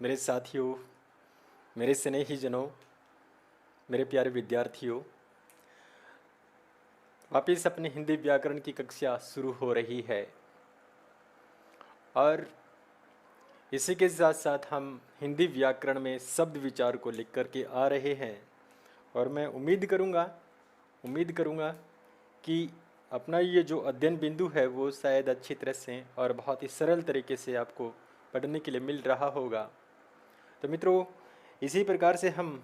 मेरे साथियों, मेरे स्नेहीजनों, मेरे प्यारे विद्यार्थियों, वापिस अपनी हिंदी व्याकरण की कक्षा शुरू हो रही है और इसी के साथ साथ हम हिंदी व्याकरण में शब्द विचार को लेकर के आ रहे हैं और मैं उम्मीद करूँगा कि अपना ये जो अध्ययन बिंदु है वो शायद अच्छी तरह से और बहुत ही सरल तरीके से आपको पढ़ने के लिए मिल रहा होगा। तो मित्रों, इसी प्रकार से हम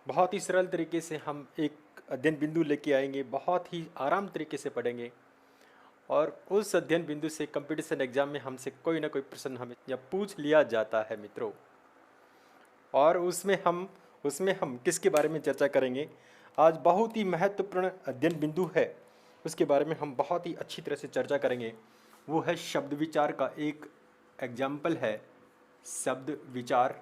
बहुत ही सरल तरीके से हम एक अध्ययन बिंदु लेके आएंगे, बहुत ही आराम तरीके से पढ़ेंगे और उस अध्ययन बिंदु से कंपटीशन एग्जाम में हमसे कोई ना कोई प्रश्न हमें या पूछ लिया जाता है मित्रों। और उसमें हम किसके बारे में चर्चा करेंगे? आज बहुत ही महत्वपूर्ण अध्ययन बिंदु है, उसके बारे में हम बहुत ही अच्छी तरह से चर्चा करेंगे। वो है शब्द विचार का एक एग्जाम्पल है शब्द विचार।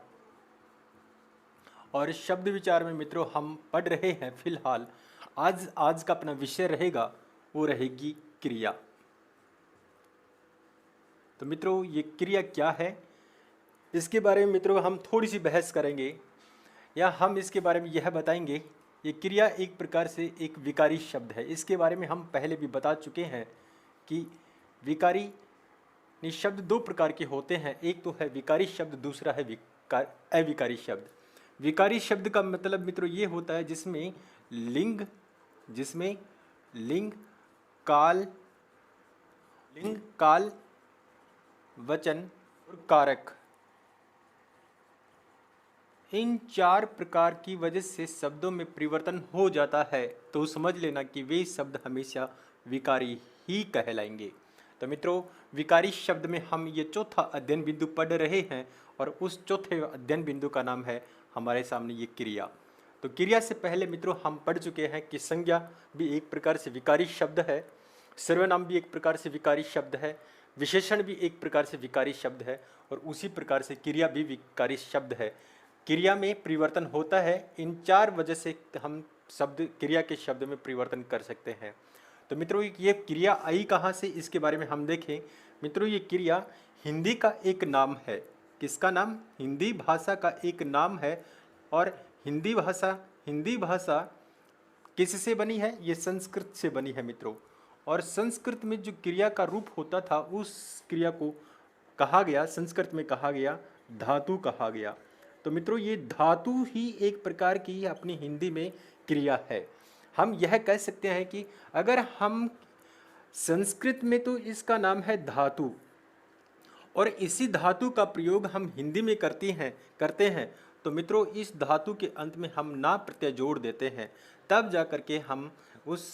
और शब्द विचार में मित्रों हम पढ़ रहे हैं फिलहाल आज का अपना विषय रहेगा वो रहेगी क्रिया। तो मित्रों ये क्रिया क्या है, इसके बारे में मित्रों हम थोड़ी सी बहस करेंगे या हम इसके बारे में यह बताएंगे। ये क्रिया एक प्रकार से एक विकारी शब्द है। इसके बारे में हम पहले भी बता चुके हैं कि विकारी शब्द दो प्रकार के होते हैं, एक तो है विकारी शब्द, दूसरा है अविकारी शब्द। विकारी शब्द का मतलब मित्रों ये होता है जिसमें लिंग काल वचन और कारक, इन चार प्रकार की वजह से शब्दों में परिवर्तन हो जाता है। तो समझ लेना कि वे शब्द हमेशा विकारी ही कहलाएंगे। तो मित्रों विकारी शब्द में हम ये चौथा अध्ययन बिंदु पढ़ रहे हैं और उस चौथे अध्ययन बिंदु का नाम है हमारे सामने ये क्रिया। तो क्रिया से पहले मित्रों हम पढ़ चुके हैं कि संज्ञा भी एक प्रकार से विकारी शब्द है, सर्वनाम भी एक प्रकार से विकारी शब्द है, विशेषण भी एक प्रकार से विकारी शब्द है और उसी प्रकार से क्रिया भी विकारी शब्द है। क्रिया में परिवर्तन होता है, इन चार वजह से हम क्रिया के शब्द में परिवर्तन कर सकते हैं। तो मित्रों ये क्रिया आई कहाँ से, इसके बारे में हम देखें। मित्रों ये क्रिया हिंदी का एक नाम है। किसका नाम? हिंदी भाषा का एक नाम है। और हिंदी भाषा किससे बनी है? ये संस्कृत से बनी है मित्रों। और संस्कृत में जो क्रिया का रूप होता था उस क्रिया को कहा गया, संस्कृत में कहा गया धातु कहा गया। तो मित्रों ये धातु ही एक प्रकार की अपनी हिंदी में क्रिया है। हम यह कह सकते हैं कि अगर हम संस्कृत में तो इसका नाम है धातु और इसी धातु का प्रयोग हम हिंदी में करते हैं तो मित्रों इस धातु के अंत में हम ना प्रत्यय जोड़ देते हैं, तब जा कर के हम उस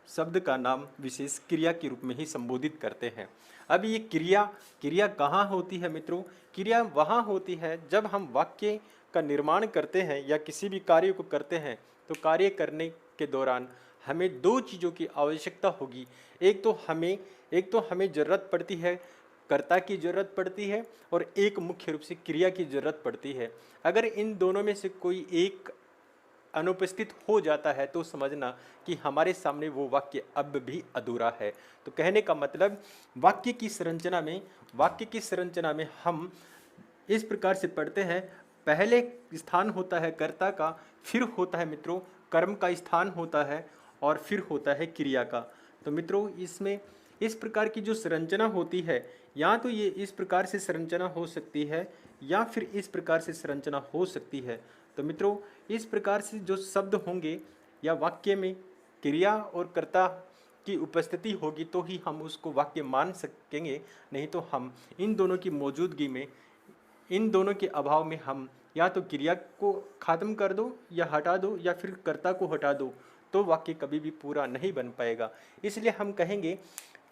शब्द का नाम विशेष क्रिया के रूप में ही संबोधित करते हैं। अब ये क्रिया कहाँ होती है मित्रों? क्रिया वहाँ होती है जब हम वाक्य का निर्माण करते हैं या किसी भी कार्य को करते हैं। तो कार्य करने के दौरान हमें दो चीज़ों की आवश्यकता होगी। एक तो हमें ज़रूरत पड़ती है, कर्ता की ज़रूरत पड़ती है और एक मुख्य रूप से क्रिया की ज़रूरत पड़ती है। अगर इन दोनों में से कोई एक अनुपस्थित हो जाता है तो समझना कि हमारे सामने वो वाक्य अब भी अधूरा है। तो कहने का मतलब वाक्य की संरचना में हम इस प्रकार से पढ़ते हैं, पहले स्थान होता है कर्ता का, फिर होता है मित्रों कर्म का स्थान होता है और फिर होता है क्रिया का। तो मित्रों इसमें इस प्रकार की जो संरचना होती है, या तो ये इस प्रकार से संरचना हो सकती है या फिर इस प्रकार से संरचना हो सकती है। तो मित्रों इस प्रकार से जो शब्द होंगे या वाक्य में क्रिया और कर्ता की उपस्थिति होगी तो ही हम उसको वाक्य मान सकेंगे, नहीं तो हम इन दोनों की मौजूदगी में, इन दोनों के अभाव में हम या तो क्रिया को ख़त्म कर दो या हटा दो या फिर कर्ता को हटा दो, तो वाक्य कभी भी पूरा नहीं बन पाएगा। इसलिए हम कहेंगे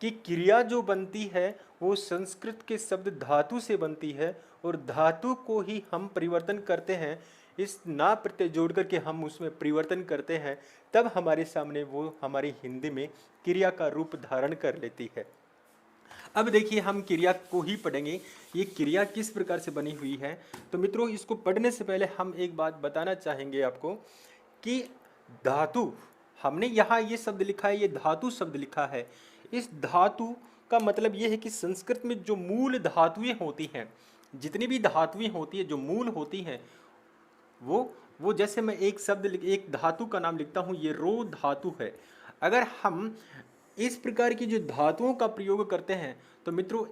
कि क्रिया जो बनती है वो संस्कृत के शब्द धातु से बनती है और धातु को ही हम परिवर्तन करते हैं, इस ना प्रत्यय जोड़ करके हम उसमें परिवर्तन करते हैं, तब हमारे सामने वो हमारी हिंदी में क्रिया का रूप धारण कर लेती है। अब देखिए हम क्रिया को ही पढ़ेंगे, ये क्रिया किस प्रकार से बनी हुई है। तो मित्रों इसको पढ़ने से पहले हम एक बात बताना चाहेंगे आपको कि धातु, हमने यहाँ ये शब्द लिखा है, ये धातु शब्द लिखा है। इस धातु का मतलब ये है कि संस्कृत में जो मूल धातुएं होती हैं जितनी भी धातुएं होती है, जो मूल होती हैं, वो जैसे मैं एक एक धातु का नाम लिखता हूँ, ये रो धातु है। अगर हम इस प्रकार की जो धातुओं का प्रयोग करते हैं तो मित्रों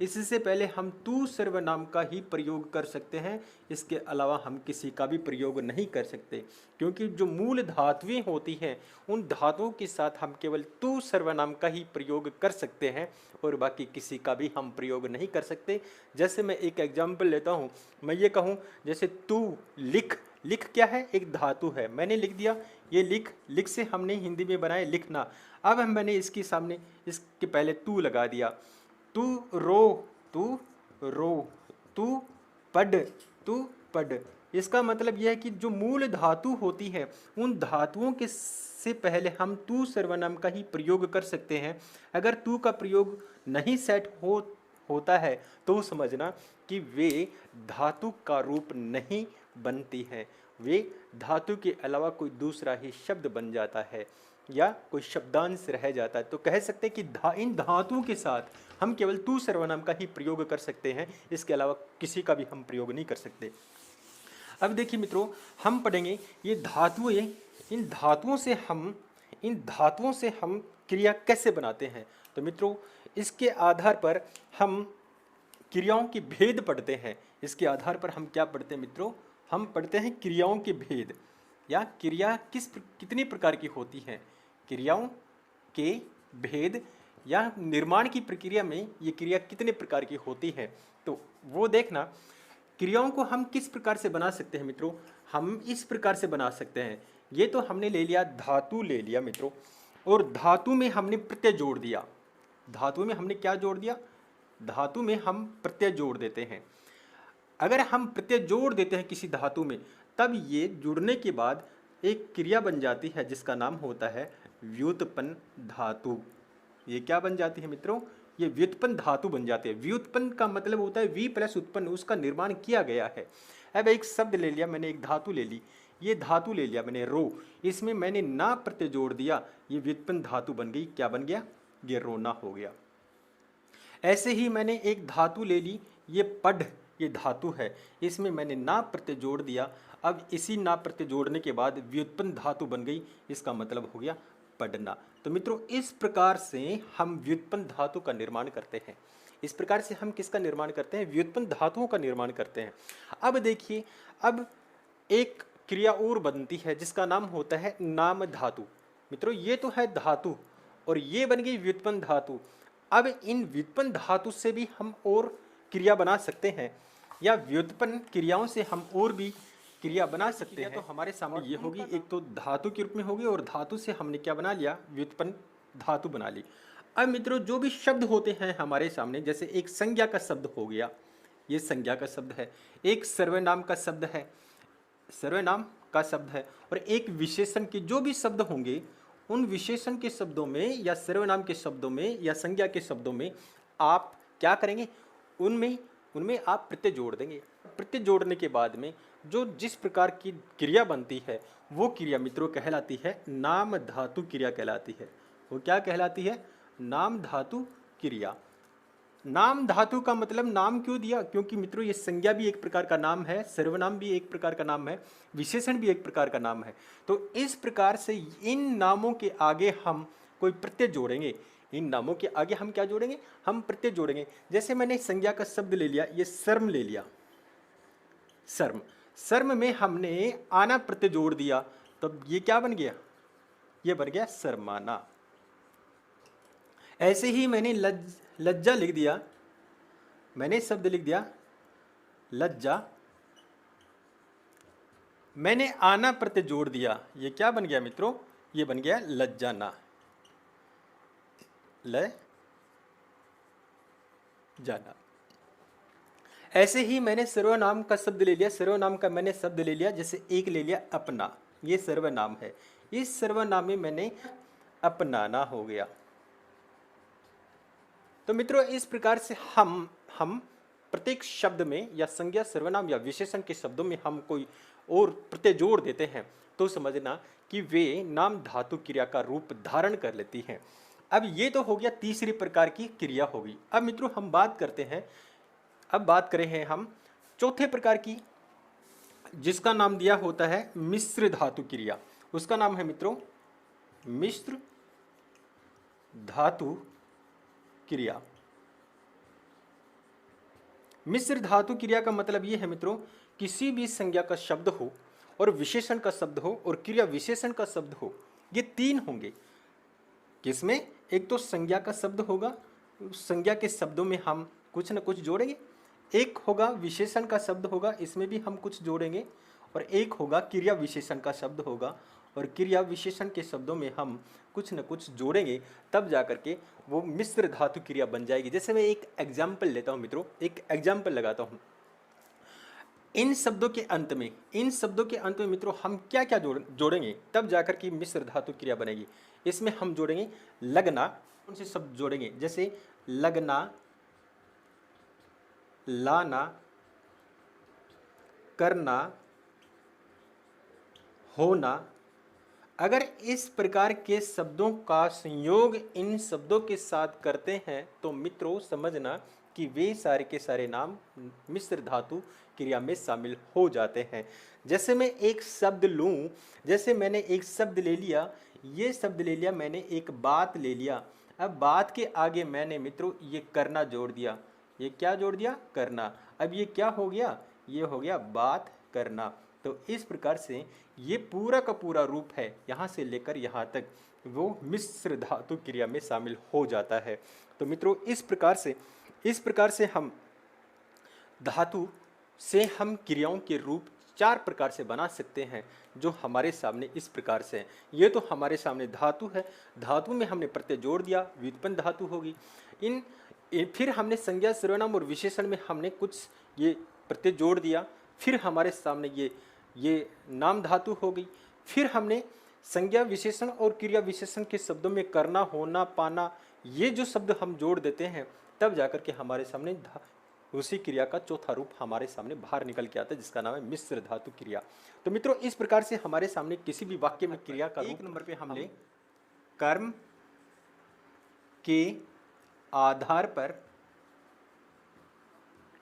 इससे पहले हम तू सर्वनाम का ही प्रयोग कर सकते हैं। इसके अलावा हम किसी का भी प्रयोग नहीं कर सकते, क्योंकि जो मूल धातुएं होती हैं उन धातुओं के साथ हम केवल तू सर्वनाम का ही प्रयोग कर सकते हैं और बाकी किसी का भी हम प्रयोग नहीं कर सकते। जैसे मैं एक एग्जाम्पल लेता हूँ, मैं ये कहूँ जैसे तू लिख, लिख क्या है, एक धातु है, मैंने लिख दिया, ये लिख, लिख से हमने हिंदी में बनाया लिखना। अब मैंने इसके सामने इसके पहले तू लगा दिया, तू रो, तू पढ़, तू पढ़। इसका मतलब यह है कि जो मूल धातु होती है उन धातुओं के से पहले हम तू सर्वनाम का ही प्रयोग कर सकते हैं। अगर तू का प्रयोग नहीं सेट होता है तो समझना कि वे धातु का रूप नहीं बनती हैं, वे धातु के अलावा कोई दूसरा ही शब्द बन जाता है या कोई शब्दांश रह जाता है। तो कह सकते हैं कि इन धातुओं के साथ हम केवल तू सर्वनाम का ही प्रयोग कर सकते हैं, इसके अलावा किसी का भी हम प्रयोग नहीं कर सकते। अब देखिए मित्रों, हम पढ़ेंगे ये धातुएं, इन धातुओं से हम क्रिया कैसे बनाते हैं। तो मित्रों, इसके आधार पर हम क्रियाओं के भेद पढ़ते हैं। इसके आधार पर हम क्या पढ़ते हैं मित्रों, हम पढ़ते हैं क्रियाओं के भेद, या क्रिया कितनी प्रकार की होती हैं, क्रियाओं के भेद या निर्माण की प्रक्रिया में ये क्रिया कितने प्रकार की होती है। तो वो देखना, क्रियाओं को हम किस प्रकार से बना सकते हैं मित्रों, हम इस प्रकार से बना सकते हैं। ये तो हमने ले लिया, धातु ले लिया मित्रों, और धातु में हमने प्रत्यय जोड़ दिया। धातु में हमने क्या जोड़ दिया, धातु में हम प्रत्यय जोड़ देते हैं। अगर हम प्रत्यय जोड़ देते हैं किसी धातु में, तब ये जुड़ने के बाद एक क्रिया बन जाती है जिसका नाम होता है व्युत्पन्न धातु। ये क्या बन जाती है मित्रों, ये व्युत्पन्न धातु बन जाती है। व्युत्पन्न का मतलब होता है वी प्लस उत्पन्न, उसका निर्माण किया गया है। अब एक शब्द ले लिया मैंने, एक धातु ले ली, ये धातु ले लिया मैंने रो, इसमें मैंने ना प्रत्यय जोड़ दिया, ये व्युत्पन्न धातु बन गई। क्या बन गया, ये रोना हो गया। ऐसे ही मैंने एक धातु ले ली, ये पढ़, ये धातु है, इसमें मैंने ना प्रत्यय जोड़ दिया। अब इसी ना प्रत्यय जोड़ने के बाद व्युत्पन्न धातु बन गई, इसका मतलब हो गया पढ़ना। तो मित्रों, इस प्रकार से हम व्युत्पन्न धातु का निर्माण करते हैं। इस प्रकार से हम किसका निर्माण करते हैं, व्युत्पन्न धातुओं का निर्माण करते हैं। अब देखिए, अब एक क्रिया और बनती है जिसका नाम होता है नाम धातु। मित्रों, ये तो है धातु और ये बन गई व्युत्पन्न धातु। अब इन व्युत्पन्न धातु से भी हम और क्रिया बना सकते हैं, या व्युत्पन्न क्रियाओं से हम और भी क्रिया बना सकते हैं। तो हमारे सामने ये होगी, एक तो धातु के रूप में होगी और धातु से हमने क्या बना लिया, व्युत्पन्न धातु बना ली। अब मित्रों, जो भी शब्द होते हैं हमारे सामने, जैसे एक संज्ञा का शब्द हो गया, ये संज्ञा का शब्द है, एक सर्वनाम का शब्द है, सर्वनाम का शब्द है, और एक विशेषण के जो भी शब्द होंगे उन विशेषण के शब्दों में या सर्वनाम के शब्दों में या संज्ञा के शब्दों में आप क्या करेंगे, उनमें आप प्रत्यय जोड़ देंगे। प्रत्यय जोड़ने के बाद में जो जिस प्रकार की क्रिया बनती है वो क्रिया मित्रों कहलाती है नाम धातु क्रिया कहलाती है। वो क्या कहलाती है, नाम धातु क्रिया। नाम धातु का मतलब नाम क्यों दिया, क्योंकि मित्रों ये संज्ञा भी एक प्रकार का नाम है, सर्वनाम भी एक प्रकार का नाम है, विशेषण भी एक प्रकार का नाम है। तो इस प्रकार से इन नामों के आगे हम कोई प्रत्यय जोड़ेंगे, इन नामों के आगे हम क्या जोड़ेंगे, हम प्रत्यय जोड़ेंगे। जैसे मैंने संज्ञा का शब्द ले लिया, ये शर्म ले लिया, शर्म, शर्म में हमने आना प्रत्यय जोड़ दिया, तब ये क्या बन गया, ये बन गया शर्माना। ऐसे ही मैंने लज्जा लिख दिया, मैंने शब्द लिख दिया लज्जा, मैंने आना प्रत्यय जोड़ दिया, ये क्या बन गया मित्रों, ये बन गया लज्जाना, ल जाना। ऐसे ही मैंने सर्वनाम का शब्द ले लिया, सर्वनाम का मैंने शब्द ले लिया, जैसे एक ले लिया अपना, ये सर्वनाम है, इस सर्वनाम में मैंने अपनाना हो गया। तो मित्रों, इस प्रकार से हम प्रत्येक शब्द में या संज्ञा सर्वनाम या विशेषण के शब्दों में हम कोई और प्रत्यय जोड़ देते हैं तो समझना कि वे नाम धातु क्रिया का रूप धारण कर लेती हैं। अब ये तो हो गया तीसरी प्रकार की क्रिया होगी। अब मित्रों हम बात करते हैं अब बात करें हैं हम चौथे प्रकार की, जिसका नाम दिया होता है मिश्र धातु क्रिया। उसका नाम है मित्रों मिश्र धातु क्रिया। मिश्र धातु क्रिया का मतलब ये है मित्रों, किसी भी संज्ञा का शब्द हो और विशेषण का शब्द हो और क्रिया विशेषण का शब्द हो, ये तीन होंगे। किसमें? एक तो संज्ञा का शब्द होगा, उस संज्ञा के शब्दों में हम कुछ न कुछ जोड़ेंगे। एक होगा विशेषण का शब्द होगा, इसमें भी हम कुछ जोड़ेंगे। और एक होगा क्रिया विशेषण का शब्द होगा, और क्रिया विशेषण के शब्दों में हम कुछ न कुछ जोड़ेंगे, तब जाकर के वो मिश्र धातु क्रिया बन जाएगी। जैसे मैं एक एग्जाम्पल लेता हूँ मित्रों, एक एग्जाम्पल लगाता हूँ। इन शब्दों के अंत में मित्रों हम क्या क्या जोड़ेंगे, तब जाकर के मिश्र धातु क्रिया बनेगी। इसमें हम जोड़ेंगे लगना। कौन से शब्द जोड़ेंगे? जैसे लगना, लाना, करना, होना। अगर इस प्रकार के शब्दों का संयोग इन शब्दों के साथ करते हैं तो मित्रों समझना कि वे सारे के सारे नाम मिश्र धातु क्रिया में शामिल हो जाते हैं। जैसे मैं एक शब्द लूँ, जैसे मैंने एक शब्द ले लिया, ये शब्द ले लिया मैंने, एक बात ले लिया। अब बात के आगे मैंने मित्रों ये करना जोड़ दिया। ये क्या जोड़ दिया? करना। अब ये क्या हो गया? ये हो गया बात करना। तो इस प्रकार से ये पूरा का पूरा रूप है, यहाँ से लेकर यहाँ तक वो मिश्र धातु क्रिया में शामिल हो जाता है। तो मित्रों इस प्रकार से हम धातु से हम क्रियाओं के रूप चार प्रकार से बना सकते हैं, जो हमारे सामने इस प्रकार से हैं। ये तो हमारे सामने धातु है, धातु में हमने प्रत्यय जोड़ दिया, व्युत्पन्न धातु होगी। फिर हमने संज्ञा, सर्वनाम और विशेषण में हमने कुछ ये प्रत्यय जोड़ दिया। फिर हमारे सामने ये नाम धातु हो गई। फिर हमने संज्ञा, विशेषण और क्रिया विशेषण के शब्दों में करना, होना, पाना, ये जो शब्द हम जोड़ देते हैं, तब जाकर के हमारे सामने उसी क्रिया का चौथा रूप हमारे सामने बाहर निकल के आता है, जिसका नाम है मिश्र धातु क्रिया। तो मित्रों इस प्रकार से हमारे सामने किसी भी वाक्य में क्रिया का एक नंबर पे हमने कर्म के आधार पर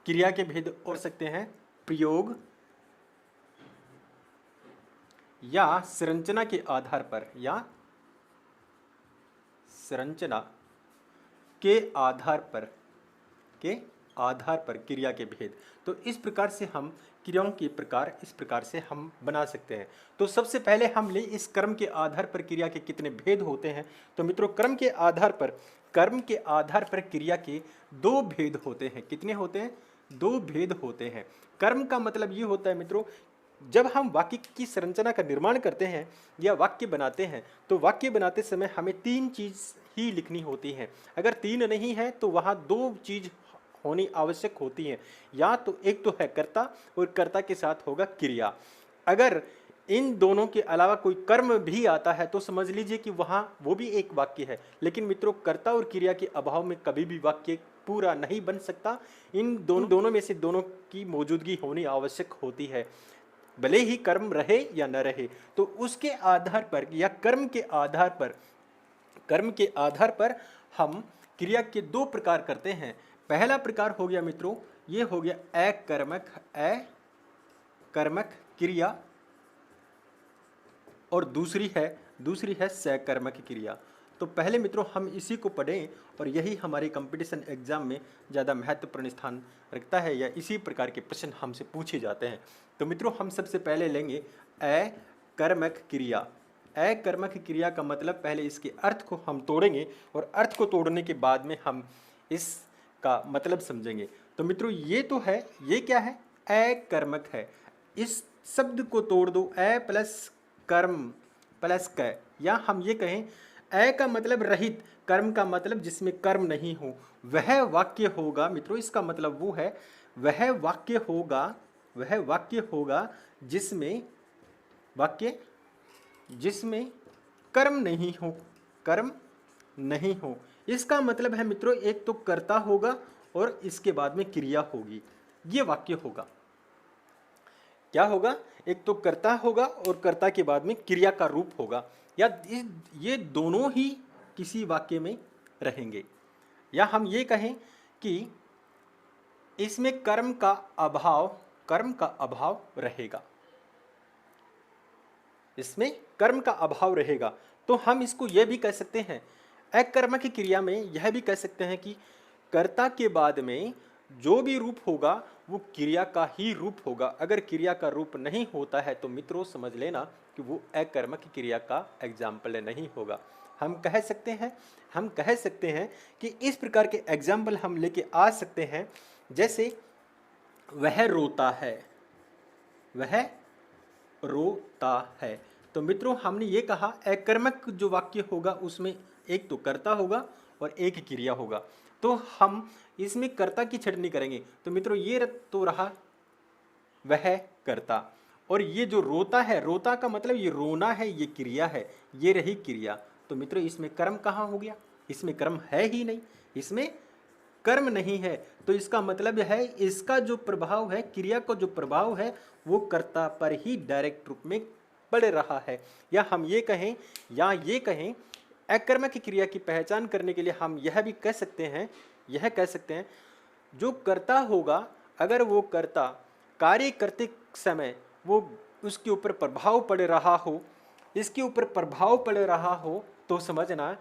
क्रिया के भेद और सकते हैं प्रयोग या संरचना के आधार पर, या संरचना के आधार पर क्रिया के भेद। तो इस प्रकार से हम क्रियाओं के प्रकार इस प्रकार से हम बना सकते हैं। तो सबसे पहले हम ले इस कर्म के आधार पर क्रिया के कितने भेद होते हैं। तो मित्रों कर्म के आधार पर क्रिया के दो भेद होते हैं। कितने होते हैं? दो भेद होते हैं। कर्म का मतलब ये होता है मित्रों, जब हम वाक्य की संरचना का निर्माण करते हैं या वाक्य बनाते हैं, तो वाक्य बनाते समय हमें तीन चीज़ ही लिखनी होती हैं। अगर तीन नहीं है तो वहाँ दो चीज़ होनी आवश्यक होती हैं। या तो एक तो है कर्ता, और कर्ता के साथ होगा क्रिया। अगर इन दोनों के अलावा कोई कर्म भी आता है तो समझ लीजिए कि वहाँ वो भी एक वाक्य है। लेकिन मित्रों कर्ता और क्रिया के अभाव में कभी भी वाक्य पूरा नहीं बन सकता। इन दोनों में से दोनों की मौजूदगी होनी आवश्यक होती है, भले ही कर्म रहे या न रहे। तो उसके आधार पर या कर्म के आधार पर हम क्रिया के दो प्रकार करते हैं। पहला प्रकार हो गया मित्रों, ये हो गया अकर्मक क्रिया, और दूसरी है सकर्मक क्रिया। तो पहले मित्रों हम इसी को पढ़ें, और यही हमारे कंपटीशन एग्जाम में ज़्यादा महत्वपूर्ण स्थान रखता है, या इसी प्रकार के प्रश्न हमसे पूछे जाते हैं। तो मित्रों हम सबसे पहले लेंगे अकर्मक क्रिया। अकर्मक क्रिया का मतलब, पहले इसके अर्थ को हम तोड़ेंगे, और अर्थ को तोड़ने के बाद में हम इसका मतलब समझेंगे। तो मित्रों ये तो है, ये क्या है? अकर्मक है। इस शब्द को तोड़ दो, अ प्लस कर्म प्लस क, या हम ये कहें अ का मतलब रहित, कर्म का मतलब जिसमें कर्म नहीं हो, वह वाक्य होगा। मित्रों इसका मतलब वो है, वह वाक्य होगा जिसमें कर्म नहीं हो। इसका मतलब है मित्रों एक तो कर्ता होगा और इसके बाद में क्रिया होगी, ये वाक्य होगा। क्या होगा? एक तो कर्ता होगा और कर्ता के बाद में क्रिया का रूप होगा, या ये दोनों ही किसी वाक्य में रहेंगे। या हम ये कहें कि इसमें कर्म का अभाव रहेगा। इसमें कर्म का अभाव रहेगा। तो हम इसको यह भी कह सकते हैं, अकर्मक की क्रिया में यह भी कह सकते हैं कि कर्ता के बाद में जो भी रूप होगा वो क्रिया का ही रूप होगा। अगर क्रिया का रूप नहीं होता है तो मित्रों समझ लेना कि वो अकर्मक की क्रिया का एग्जाम्पल नहीं होगा। हम कह सकते हैं कि इस प्रकार के एग्जाम्पल हम लेके आ सकते हैं, जैसे वह रोता है, वह रोता है। तो मित्रों हमने ये कहा अकर्मक जो वाक्य होगा उसमें एक तो कर्ता होगा और एक क्रिया होगा। तो हम इसमें कर्ता की छटनी करेंगे। तो मित्रों ये तो रहा वह कर्ता, और ये जो रोता है, रोता का मतलब ये रोना है, ये क्रिया है, ये रही क्रिया। तो मित्रों इसमें कर्म कहाँ हो गया? इसमें कर्म है ही नहीं, इसमें कर्म नहीं है। तो इसका मतलब है इसका जो प्रभाव है, क्रिया का जो प्रभाव है वो कर्ता पर ही डायरेक्ट रूप में पड़ रहा है। या हम ये कहें अकर्मक की क्रिया की पहचान करने के लिए हम यह भी कह सकते हैं जो कर्ता होगा, अगर वो कर्ता कार्य करते समय वो उसके ऊपर प्रभाव पड़ रहा हो, इसके ऊपर प्रभाव पड़ रहा हो, तो समझना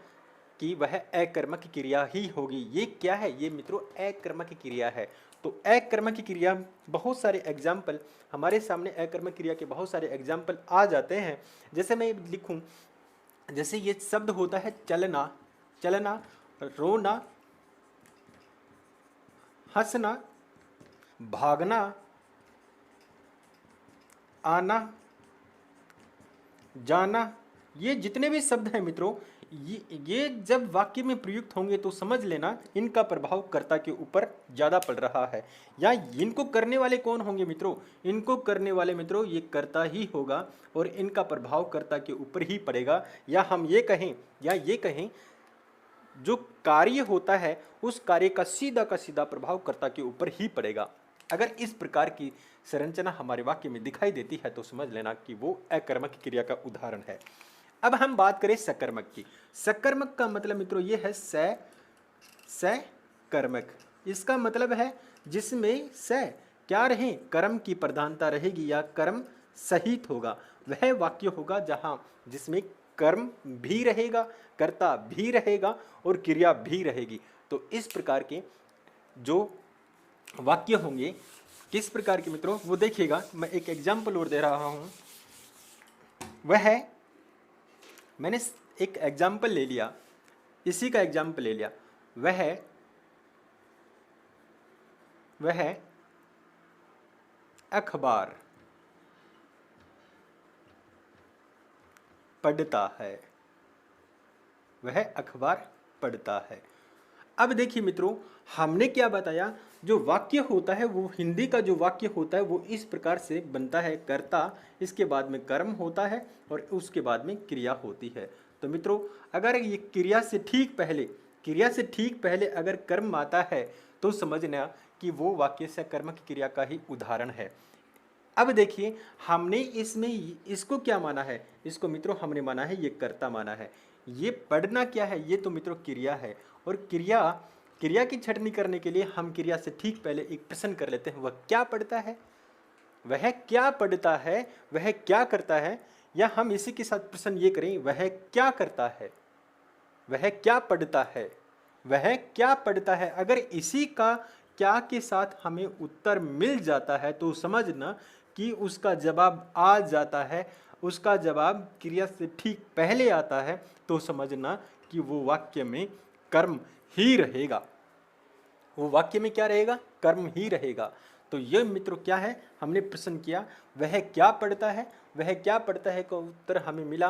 कि वह अकर्मक की क्रिया ही होगी। ये क्या है? ये मित्रों अकर्मक की क्रिया है। तो अकर्मक की क्रिया बहुत सारे एग्जाम्पल हमारे सामने, अकर्मक क्रिया के बहुत सारे एग्जाम्पल आ जाते हैं। जैसे मैं लिखूं, जैसे ये शब्द होता है चलना, चलना, रोना, हंसना, भागना, आना, जाना, ये जितने भी शब्द हैं मित्रों, ये जब वाक्य में प्रयुक्त होंगे तो समझ लेना इनका प्रभाव कर्ता के ऊपर ज़्यादा पड़ रहा है। या इनको करने वाले कौन होंगे मित्रों? इनको करने वाले मित्रों ये कर्ता ही होगा और इनका प्रभाव कर्ता के ऊपर ही पड़ेगा। या हम ये कहें जो कार्य होता है उस कार्य का सीधा प्रभाव कर्ता के ऊपर ही पड़ेगा। अगर इस प्रकार की संरचना हमारे वाक्य में दिखाई देती है तो समझ लेना कि वो अकर्मक क्रिया का उदाहरण है। अब हम बात करें सकर्मक की। सकर्मक का मतलब मित्रों ये है सकर्मक। इसका मतलब है जिसमें क्या रहे, कर्म की प्रधानता रहेगी या कर्म सहित होगा। वह वाक्य होगा जिसमें कर्म भी रहेगा, कर्ता भी रहेगा और क्रिया भी रहेगी। तो इस प्रकार के जो वाक्य होंगे, किस प्रकार के मित्रों वो देखिएगा। मैं एक एग्जाम्पल और दे रहा हूं। मैंने एक एग्जाम्पल ले लिया, इसी का एग्जाम्पल ले लिया। वह अखबार पढ़ता है, वह अखबार पढ़ता है। अब देखिए मित्रों, हमने क्या बताया, जो वाक्य होता है वो हिंदी का जो वाक्य होता है वो इस प्रकार से बनता है, कर्ता, इसके बाद में कर्म होता है और उसके बाद में क्रिया होती है। तो मित्रों अगर ये क्रिया से ठीक पहले अगर कर्म आता है तो समझना कि वो वाक्य से कर्म की क्रिया का ही उदाहरण है। अब देखिए हमने इसमें इसको क्या माना है, इसको मित्रों हमने माना है ये कर्ता माना है। ये पढ़ना क्या है, ये तो मित्रों क्रिया है। और क्रिया की छटनी करने के लिए हम क्रिया से ठीक पहले एक प्रश्न कर लेते हैं, वह क्या पढ़ता है, वह क्या पढ़ता है, वह क्या करता है। या हम इसी के साथ प्रश्न ये करें, वह क्या करता है, वह क्या पढ़ता है, वह क्या पढ़ता है। अगर इसी का क्या के साथ हमें उत्तर मिल जाता है तो समझना कि उसका जवाब आ जाता है, उसका जवाब क्रिया से ठीक पहले आता है, तो समझना कि वो वाक्य में कर्म ही रहेगा। वो वाक्य में क्या रहेगा? कर्म ही रहेगा। तो ये मित्रों क्या है, हमने प्रश्न किया वह क्या पढ़ता है, वह क्या पढ़ता है का उत्तर हमें मिला,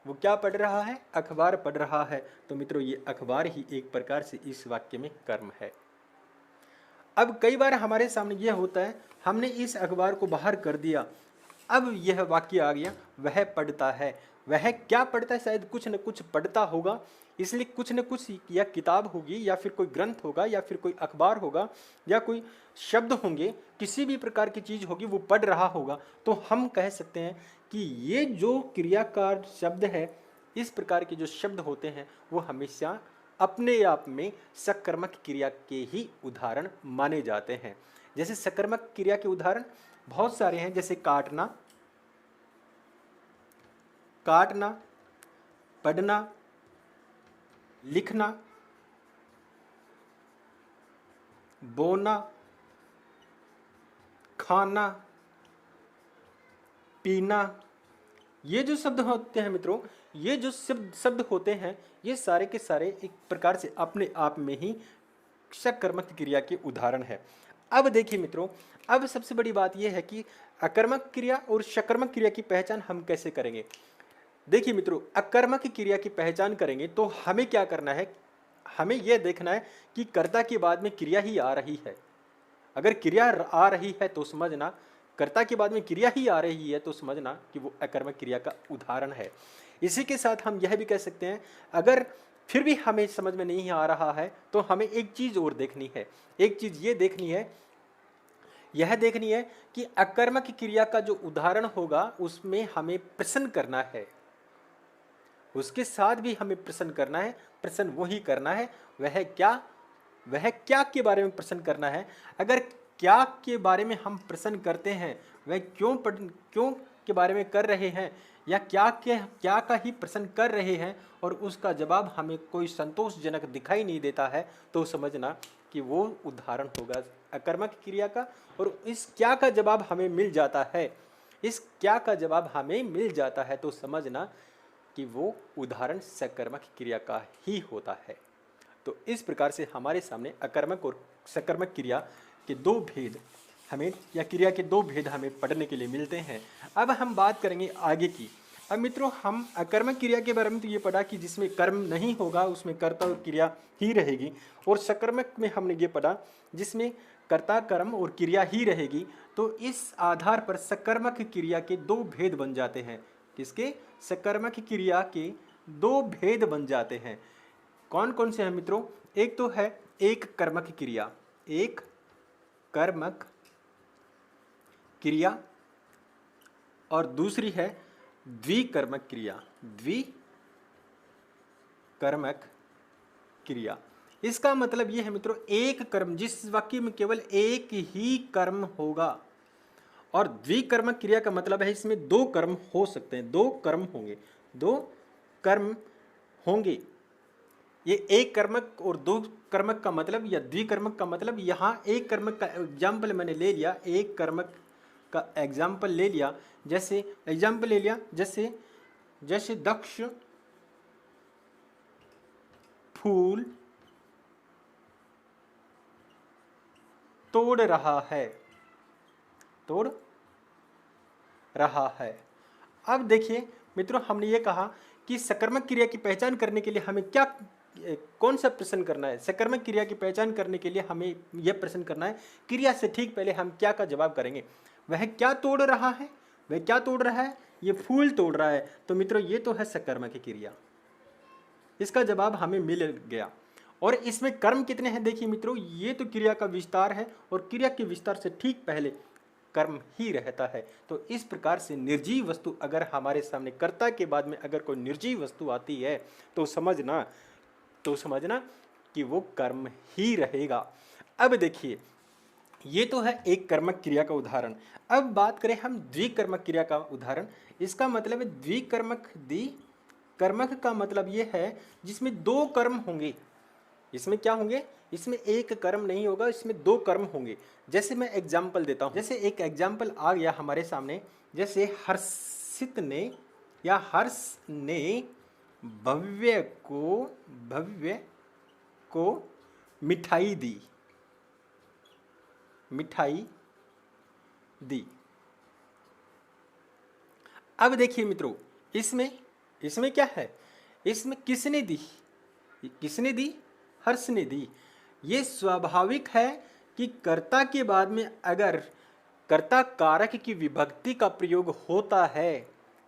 वो क्या पढ़ रहा है, अखबार पढ़ रहा है। तो मित्रों ये अखबार ही एक प्रकार से इस वाक्य में कर्म है। अब कई बार हमारे सामने यह होता है, हमने इस अखबार को बाहर कर दिया, अब यह वाक्य आ गया वह पढ़ता है। वह क्या पढ़ता है? शायद कुछ न कुछ पढ़ता होगा, इसलिए कुछ न कुछ या किताब होगी या फिर कोई ग्रंथ होगा या फिर कोई अखबार होगा या कोई शब्द होंगे, किसी भी प्रकार की चीज़ होगी वो पढ़ रहा होगा। तो हम कह सकते हैं कि ये जो क्रियाकार शब्द है, इस प्रकार के जो शब्द होते हैं वो हमेशा अपने आप में सकर्मक क्रिया के ही उदाहरण माने जाते हैं। जैसे सकर्मक क्रिया के उदाहरण बहुत सारे हैं, जैसे काटना, काटना, पढ़ना, लिखना, बोना, खाना, पीना। ये जो शब्द होते हैं मित्रों, ये जो शब्द होते हैं, ये सारे के सारे एक प्रकार से अपने आप में ही सकर्मक क्रिया के उदाहरण है। अब देखिए मित्रों, अब सबसे बड़ी बात यह है कि अकर्मक क्रिया और सकर्मक क्रिया की पहचान हम कैसे करेंगे। देखिए मित्रों, अकर्मक क्रिया की पहचान करेंगे तो हमें क्या करना है, हमें यह देखना है कि कर्ता के बाद में क्रिया ही आ रही है। अगर क्रिया आ रही है तो समझना, कर्ता के बाद में क्रिया ही आ रही है तो समझना कि वो अकर्मक क्रिया का उदाहरण है। इसी के साथ हम यह भी कह सकते हैं, अगर फिर भी हमें समझ में नहीं आ रहा है तो हमें एक चीज और देखनी है। एक चीज ये देखनी है, यह देखनी है कि अकर्मक क्रिया का जो उदाहरण होगा उसमें हमें प्रश्न करना है, उसके साथ भी हमें प्रश्न करना है। प्रश्न वही करना है, वह क्या के बारे में प्रश्न करना है। अगर क्या के बारे में हम प्रश्न करते हैं, वह क्यों के बारे में कर रहे हैं, या क्या का ही प्रश्न कर रहे हैं और उसका जवाब हमें कोई संतोषजनक दिखाई नहीं देता है, तो समझना कि वो उदाहरण होगा अकर्मक क्रिया का। और इस क्या का जवाब हमें मिल जाता है, इस क्या का जवाब हमें मिल जाता है, तो समझना कि वो उदाहरण सकर्मक क्रिया का ही होता है। तो इस प्रकार से हमारे सामने अकर्मक और सकर्मक क्रिया के दो भेद हमें, या क्रिया के दो भेद हमें पढ़ने के लिए मिलते हैं। अब हम बात करेंगे आगे की। अब मित्रों, हम अकर्मक क्रिया के बारे में तो ये पढ़ा कि जिसमें कर्म नहीं होगा उसमें कर्ता और क्रिया ही रहेगी, और सकर्मक में हमने ये पढ़ा जिसमें कर्ता, कर्म और क्रिया ही रहेगी। तो इस आधार पर सकर्मक क्रिया के दो भेद बन जाते हैं। किसके? सकर्मक क्रिया के दो भेद बन जाते हैं। कौन कौन से हैं मित्रों? एक तो है एक कर्मक क्रिया, एक कर्मक क्रिया, और दूसरी है द्विकर्मक क्रिया, द्विकर्मक क्रिया। इसका मतलब यह है मित्रों, एक कर्म, जिस वाक्य में केवल एक ही कर्म होगा। और द्विकर्मक क्रिया का मतलब है इसमें दो कर्म हो सकते हैं, दो कर्म होंगे, दो कर्म होंगे। ये एक कर्मक और दो कर्मक का मतलब, या द्विकर्मक का मतलब, यहाँ एक कर्मक का एग्जाम्पल मैंने ले लिया, एक कर्मक का एग्जाम्पल ले लिया। जैसे एग्जाम्पल ले लिया, जैसे दक्ष फूल तोड़ रहा है, तोड़ रहा है। अब देखिए मित्रों, हमने ये कहा कि सकर्मक क्रिया की पहचान करने के लिए हमें कौन सा प्रश्न करना है। सकर्मक क्रिया की पहचान करने के लिए हमें यह प्रश्न करना है, क्रिया से ठीक पहले हम क्या का जवाब करेंगे। वह क्या तोड़ रहा है, वह क्या तोड़ रहा है? ये फूल तोड़ रहा है। तो मित्रों, ये तो है सकर्मक क्रिया, इसका जवाब हमें मिल गया। और इसमें कर्म कितने हैं? देखिए मित्रों, ये तो क्रिया का विस्तार है, और क्रिया के विस्तार से ठीक पहले कर्म ही रहता है। तो इस प्रकार से निर्जीव वस्तु अगर हमारे सामने, कर्ता के बाद में अगर कोई निर्जीव वस्तु आती है, तो समझना कि वो कर्म ही रहेगा। अब देखिए, ये तो है एक कर्मक क्रिया का उदाहरण। अब बात करें हम द्विकर्मक क्रिया का उदाहरण। इसका मतलब है द्विकर्मक का मतलब ये है जिसमें दो कर्म होंगे। इसमें क्या होंगे? इसमें एक कर्म नहीं होगा, इसमें दो कर्म होंगे। जैसे मैं एग्जाम्पल देता हूँ, जैसे एक एग्जाम्पल आ गया हमारे सामने, जैसे हर्षित ने या हर्ष ने भव्य को मिठाई दी। अब देखिए मित्रों, इसमें क्या है? इसमें किसने दी? हर्ष ने दी। ये स्वाभाविक है कि कर्ता के बाद में अगर कर्ता कारक की विभक्ति का प्रयोग होता है,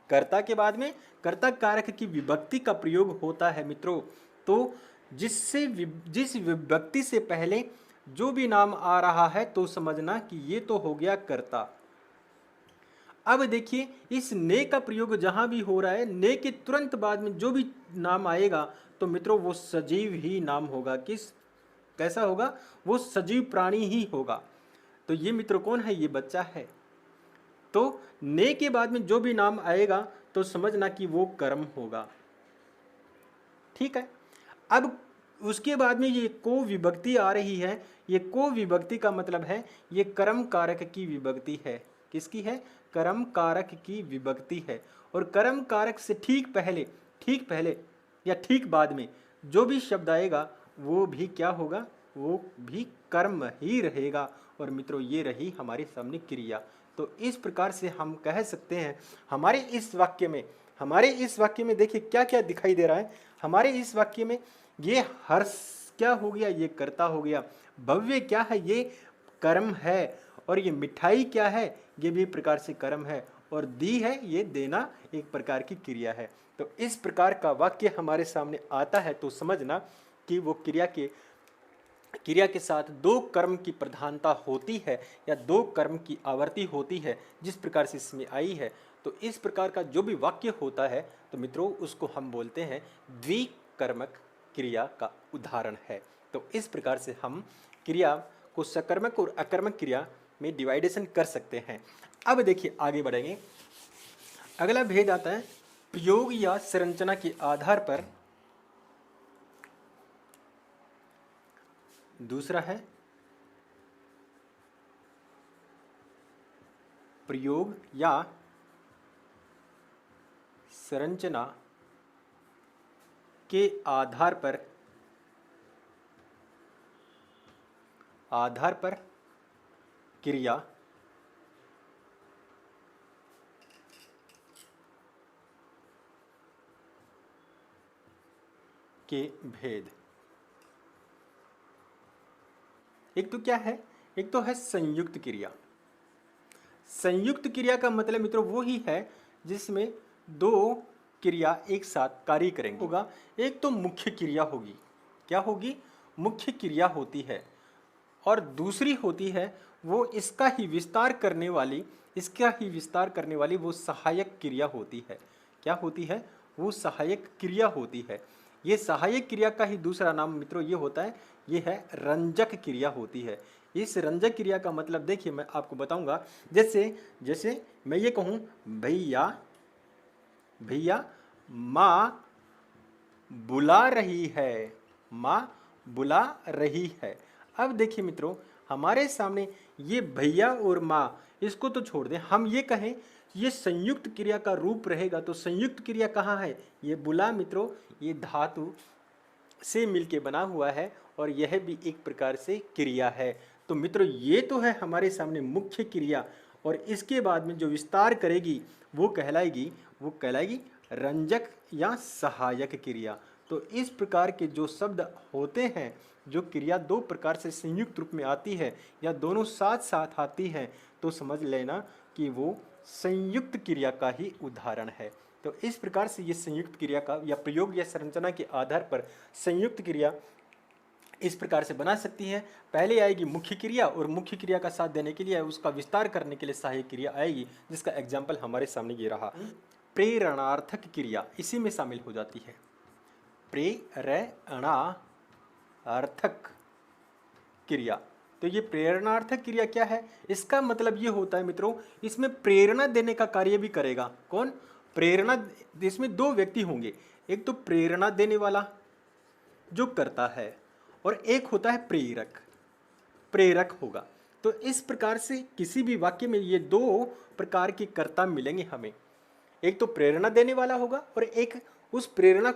कर्ता के बाद में कर्ता कारक की विभक्ति का प्रयोग होता है मित्रों, तो जिस विभक्ति से पहले जो भी नाम आ रहा है, तो समझना कि ये तो हो गया कर्ता। अब देखिए, इस ने का प्रयोग जहां भी हो रहा है, ने के तुरंत बाद में जो भी नाम आएगा, तो मित्रों वो सजीव ही नाम होगा। किस कैसा होगा? वो सजीव प्राणी ही होगा। तो ये मित्रों कौन है? ये बच्चा है। तो ने के बाद में जो भी नाम आएगा तो समझना कि वो कर्म होगा। ठीक है। अब उसके बाद में ये को विभक्ति आ रही है। ये को विभक्ति का मतलब है ये कर्म कारक की विभक्ति है। किसकी है? कर्म कारक की विभक्ति है। और कर्म कारक से ठीक पहले या ठीक बाद में जो भी शब्द आएगा वो भी क्या होगा? वो भी कर्म ही रहेगा। और मित्रों ये रही हमारे सामने क्रिया। तो इस प्रकार से हम कह सकते हैं हमारे इस वाक्य में देखिए क्या क्या दिखाई दे रहा है। हमारे इस वाक्य में ये हर्ष क्या हो गया? ये कर्ता हो गया। भव्य क्या है? ये कर्म है। और ये मिठाई क्या है? ये भी प्रकार से कर्म है। और दी है, ये देना एक प्रकार की क्रिया है। तो इस प्रकार का वाक्य हमारे सामने आता है तो समझना कि वो क्रिया के साथ दो कर्म की प्रधानता होती है या दो कर्म की आवर्ती होती है, जिस प्रकार से इसमें आई है। तो इस प्रकार का जो भी वाक्य होता है तो मित्रों उसको हम बोलते हैं द्विकर्मक क्रिया का उदाहरण है। तो इस प्रकार से हम क्रिया को सकर्मक और अकर्मक क्रिया में डिवाइडेशन कर सकते हैं। अब देखिए आगे बढ़ेंगे। अगला भेद आता है प्रयोग या संरचना के आधार पर। दूसरा है प्रयोग या संरचना के आधार पर क्रिया के भेद। एक तो क्या है? एक तो है संयुक्त क्रिया। संयुक्त क्रिया का मतलब मित्रों वो ही है जिसमें दो क्रिया एक साथ कार्य करेंगे। होगा एक तो मुख्य क्रिया होगी। क्या होगी? मुख्य क्रिया होती है। और दूसरी होती है वो इसका ही विस्तार करने वाली वो सहायक क्रिया होती है। क्या होती है? वो सहायक क्रिया होती है। ये सहायक क्रिया का ही दूसरा नाम मित्रों ये होता है, ये है रंजक क्रिया होती है। इस रंजक क्रिया का मतलब देखिए मैं आपको बताऊंगा। जैसे मैं ये कहूँ भैया माँ बुला रही है, माँ बुला रही है। अब देखिए मित्रों हमारे सामने ये भैया और माँ इसको तो छोड़ दें, हम ये कहें ये संयुक्त क्रिया का रूप रहेगा। तो संयुक्त क्रिया कहाँ है? ये बुला मित्रों ये धातु से मिलके बना हुआ है और यह भी एक प्रकार से क्रिया है। तो मित्रों ये तो है हमारे सामने मुख्य क्रिया। और इसके बाद में जो विस्तार करेगी वो कहलाएगी रंजक या सहायक क्रिया। तो इस प्रकार के जो शब्द होते हैं, जो क्रिया दो प्रकार से संयुक्त रूप में आती है या दोनों साथ साथ आती हैं, तो समझ लेना कि वो संयुक्त क्रिया का ही उदाहरण है। तो इस प्रकार से ये संयुक्त क्रिया का या प्रयोग या संरचना के आधार पर संयुक्त क्रिया इस प्रकार से बना सकती है। पहले आएगी मुख्य क्रिया और मुख्य क्रिया का साथ देने के लिए उसका विस्तार करने के लिए सहायक क्रिया आएगी, जिसका एग्जाम्पल हमारे सामने ये रहा। प्रेरणार्थक क्रिया इसी में शामिल हो जाती है। प्रेरणार्थक क्रिया। तो ये प्रेरणार्थक क्रिया क्या है? इसका मतलब ये होता है मित्रों इसमें प्रेरणा देने का कार्य भी करेगा। कौन? प्रेरणा। इसमें दो व्यक्ति होंगे, एक तो प्रेरणा देने वाला जो करता है और एक होता है प्रेरक होगा। तो इस प्रकार से किसी भी वाक्य में ये दो प्रकार के कर्ता मिलेंगे हमें। एक तो प्रेरणा देने वाला होगा और एक उस प्रेरणा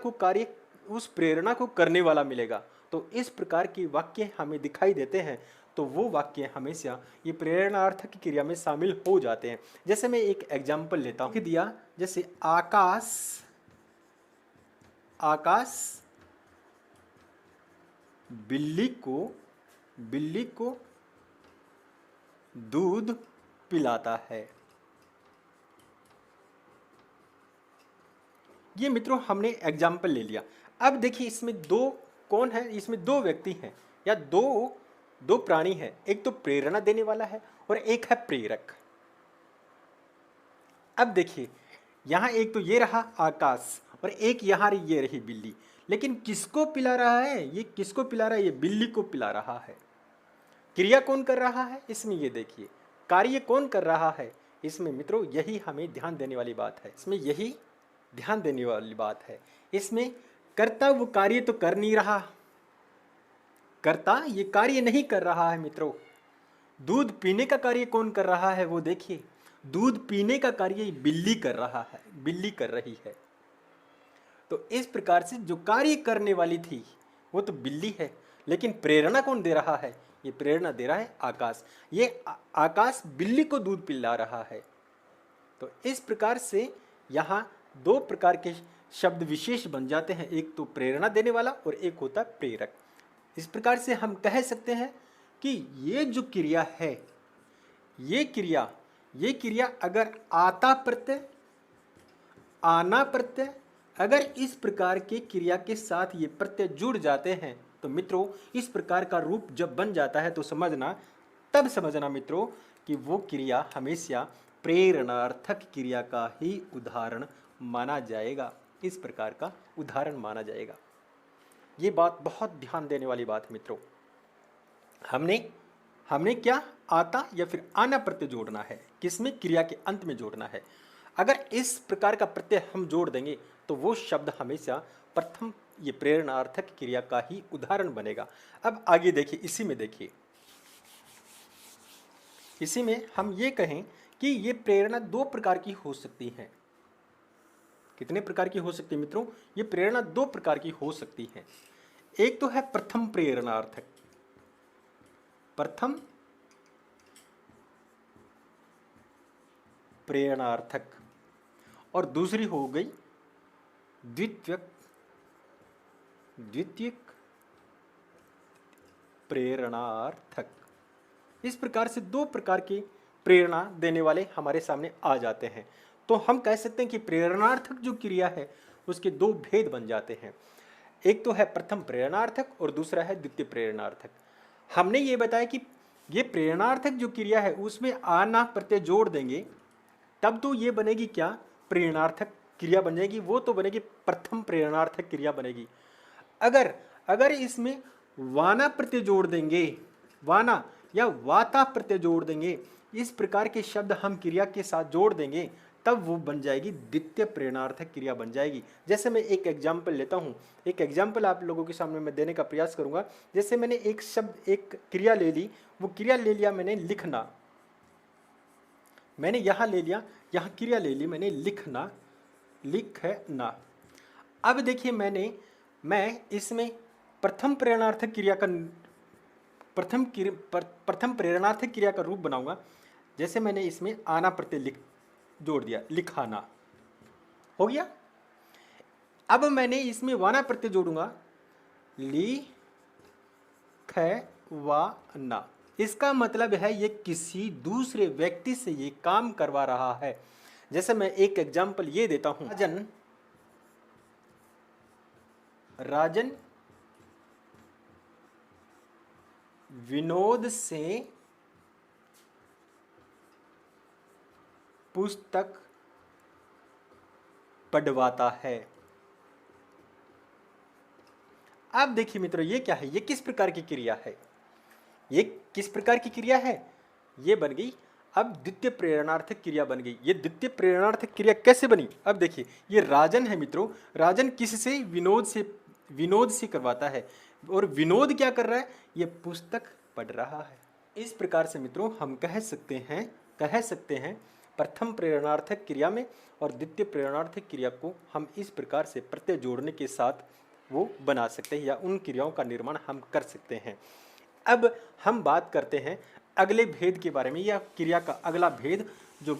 को करने वाला मिलेगा। तो इस प्रकार के वाक्य हमें दिखाई देते हैं तो वो वाक्य हमेशा ये प्रेरणार्थक क्रिया में शामिल हो जाते हैं। जैसे मैं एक एग्जाम्पल लेता हूँ दिया, जैसे आकाश बिल्ली को दूध पिलाता है। ये मित्रों हमने एग्जाम्पल ले लिया। अब देखिए इसमें दो कौन है? इसमें दो व्यक्ति हैं या दो प्राणी हैं। एक तो प्रेरणा देने वाला है और एक है प्रेरक। अब देखिए यहाँ एक तो ये रहा आकाश और एक यहाँ ये रही बिल्ली। लेकिन किसको पिला रहा है? ये किसको पिला रहा है? ये बिल्ली को पिला रहा है। क्रिया कौन कर रहा है इसमें? ये देखिए, कार्य कौन कर रहा है इसमें मित्रों? यही हमें ध्यान देने वाली बात है। इसमें यही ध्यान देने वाली बात है। इसमें कर्ता वो कार्य तो कर नहीं रहा, कर्ता ये कार्य नहीं कर रहा है मित्रों। दूध पीने का कार्य कौन कर रहा है? वो देखिए, दूध पीने का कार्य बिल्ली कर रहा है, बिल्ली कर रही है। तो इस प्रकार से जो कार्य करने वाली थी वो तो बिल्ली है, लेकिन प्रेरणा कौन दे रहा है? ये प्रेरणा दे रहा है आकाश। ये आकाश बिल्ली को दूध पिला रहा है। तो इस प्रकार से यहाँ दो प्रकार के शब्द विशेष बन जाते हैं, एक तो प्रेरणा देने वाला और एक होता है प्रेरक। इस प्रकार से हम कह सकते हैं कि ये जो क्रिया है, ये क्रिया अगर आता प्रत्यय, आना प्रत्यय, अगर इस प्रकार के क्रिया के साथ ये प्रत्यय जुड़ जाते हैं तो मित्रों इस प्रकार का रूप जब बन जाता है तो तब समझना मित्रों कि वो क्रिया हमेशा प्रेरणार्थक क्रिया का ही उदाहरण माना जाएगा। इस प्रकार का उदाहरण माना जाएगा। ये बात बहुत ध्यान देने वाली बात है मित्रों। हमने क्या आता या फिर आना प्रत्यय जोड़ना है, किसमें? क्रिया के अंत में जोड़ना है। अगर इस प्रकार का प्रत्यय हम जोड़ देंगे तो वो शब्द हमेशा प्रथम ये प्रेरणार्थक क्रिया का ही उदाहरण बनेगा। अब आगे देखिए, इसी में हम ये कहें कि ये प्रेरणा दो प्रकार की हो सकती है। कितने प्रकार की हो सकती है मित्रों? ये प्रेरणा दो प्रकार की हो सकती है। एक तो है प्रथम प्रेरणार्थक, प्रथम प्रेरणार्थक, और दूसरी हो गई द्वितीयक प्रेरणार्थक। इस प्रकार से दो प्रकार की प्रेरणा देने वाले हमारे सामने आ जाते हैं। तो हम कह सकते हैं कि प्रेरणार्थक जो क्रिया है उसके दो भेद बन जाते हैं। एक तो है प्रथम प्रेरणार्थक और दूसरा है द्वितीय प्रेरणार्थक। हमने ये बताया कि ये प्रेरणार्थक जो क्रिया है उसमें आना प्रत्यय जोड़ देंगे तब तो ये बनेगी क्या? प्रेरणार्थक क्रिया बन जाएगी। वो तो बनेगी प्रथम प्रेरणार्थक क्रिया बनेगी। अगर इसमें वाना प्रत्यय जोड़ देंगे, वाना या वाता प्रत्यय जोड़ देंगे, इस प्रकार के शब्द हम क्रिया के साथ जोड़ देंगे तब वो बन जाएगी द्वितीय प्रेरणार्थक क्रिया बन जाएगी। जैसे मैं एक एग्जाम्पल लेता हूँ, एक एग्जाम्पल आप लोगों के सामने मैं देने का प्रयास करूँगा। जैसे मैंने एक शब्द, एक क्रिया ले ली, वो क्रिया ले लिया मैंने लिखना, मैंने यहाँ ले लिया, यहाँ क्रिया ले ली मैंने लिखना, लिखना। अब देखिए मैं इसमें प्रथम प्रेरणार्थक क्रिया का प्रथम प्रेरणार्थक क्रिया का रूप बनाऊंगा। जैसे मैंने इसमें आना प्रत्यय जोड़ दिया, लिखाना हो गया। अब मैंने इसमें वाना प्रत्यय जोड़ूंगा, लिखवाना। इसका मतलब है ये किसी दूसरे व्यक्ति से ये काम करवा रहा है। जैसे मैं एक एग्जाम्पल ये देता हूं, राजन विनोद से पुस्तक पढ़वाता है। अब देखिए मित्रों, ये क्या है? ये किस प्रकार की क्रिया है? ये किस प्रकार की क्रिया है? ये बन गई अब द्वितीय प्रेरणार्थक क्रिया बन गई। ये द्वितीय प्रेरणार्थक क्रिया कैसे बनी? अब देखिए, ये राजन है मित्रों, राजन किससे? विनोद से करवाता है। और विनोद क्या कर रहा है? ये पुस्तक पढ़ रहा है। इस प्रकार से मित्रों हम कह सकते हैं प्रथम प्रेरणार्थक क्रिया में और द्वितीय प्रेरणार्थक क्रिया को हम इस प्रकार से प्रत्यय जोड़ने के साथ वो बना सकते हैं या उन क्रियाओं का निर्माण हम कर सकते हैं। अब हम बात करते हैं अगले भेद के बारे में, या क्रिया का अगला भेद जो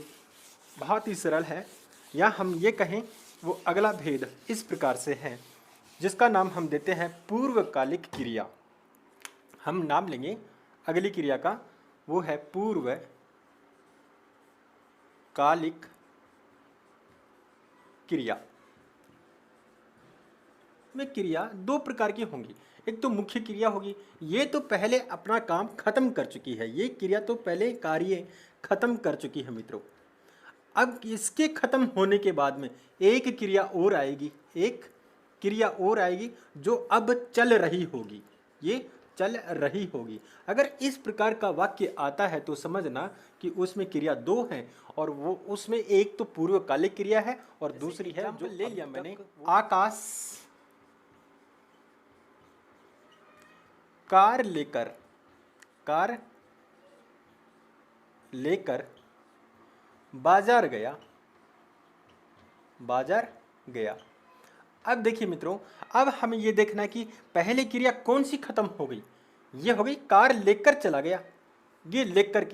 बहुत ही सरल है, या हम ये कहें वो अगला भेद इस प्रकार से है जिसका नाम हम देते हैं पूर्वकालिक क्रिया। हम नाम लेंगे अगली क्रिया का, वो है पूर्वकालिक क्रिया। में क्रिया दो प्रकार की होंगी। एक तो मुख्य क्रिया होगी, ये तो पहले अपना काम खत्म कर चुकी है, ये क्रिया तो पहले कार्य खत्म कर चुकी है मित्रों। अब इसके खत्म होने के बाद में एक क्रिया और आएगी, एक क्रिया और आएगी जो अब चल रही होगी, ये चल रही होगी। अगर इस प्रकार का वाक्य आता है तो समझना कि उसमें क्रिया दो हैं और वो उसमें एक तो पूर्वकालिक क्रिया है और दूसरी है जो ले लिया मैंने, आकाश कार लेकर, कार लेकर बाजार गया, बाजार गया। अब देखिए मित्रों, अब हमें ये देखना है कि पहले क्रिया कौन सी खत्म हो गई। ये हो गई कार लेकर चला गया, ये लेकर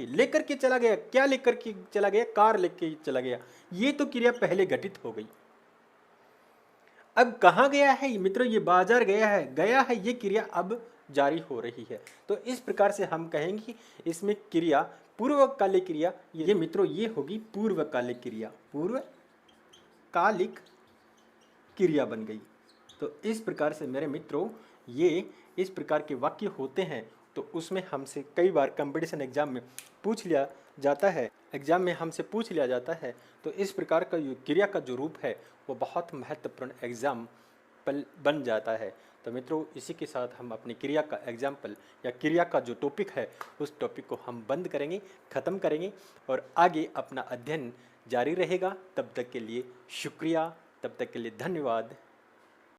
के चला गया। क्या लेकर के चला गया? कार लेकर चला गया। ये तो क्रिया पहले घटित हो गई। अब कहाँ गया है मित्रों? ये बाजार गया है, गया है ये क्रिया अब जारी हो रही है। तो इस प्रकार से हम कहेंगे इसमें क्रिया पूर्वकालिक क्रिया, ये मित्रों ये होगी पूर्वकालिक क्रिया, पूर्वकालिक क्रिया बन गई। तो इस प्रकार से मेरे मित्रों ये इस प्रकार के वाक्य होते हैं। तो उसमें हमसे कई बार कंपटीशन एग्जाम में पूछ लिया जाता है, तो इस प्रकार का क्रिया का जो रूप है वो बहुत महत्वपूर्ण एग्जाम बन जाता है। तो मित्रों इसी के साथ हम अपनी क्रिया का एग्जाम्पल या क्रिया का जो टॉपिक है उस टॉपिक को हम बंद करेंगे, ख़त्म करेंगे और आगे अपना अध्ययन जारी रहेगा। तब तक के लिए शुक्रिया, तब तक के लिए धन्यवाद।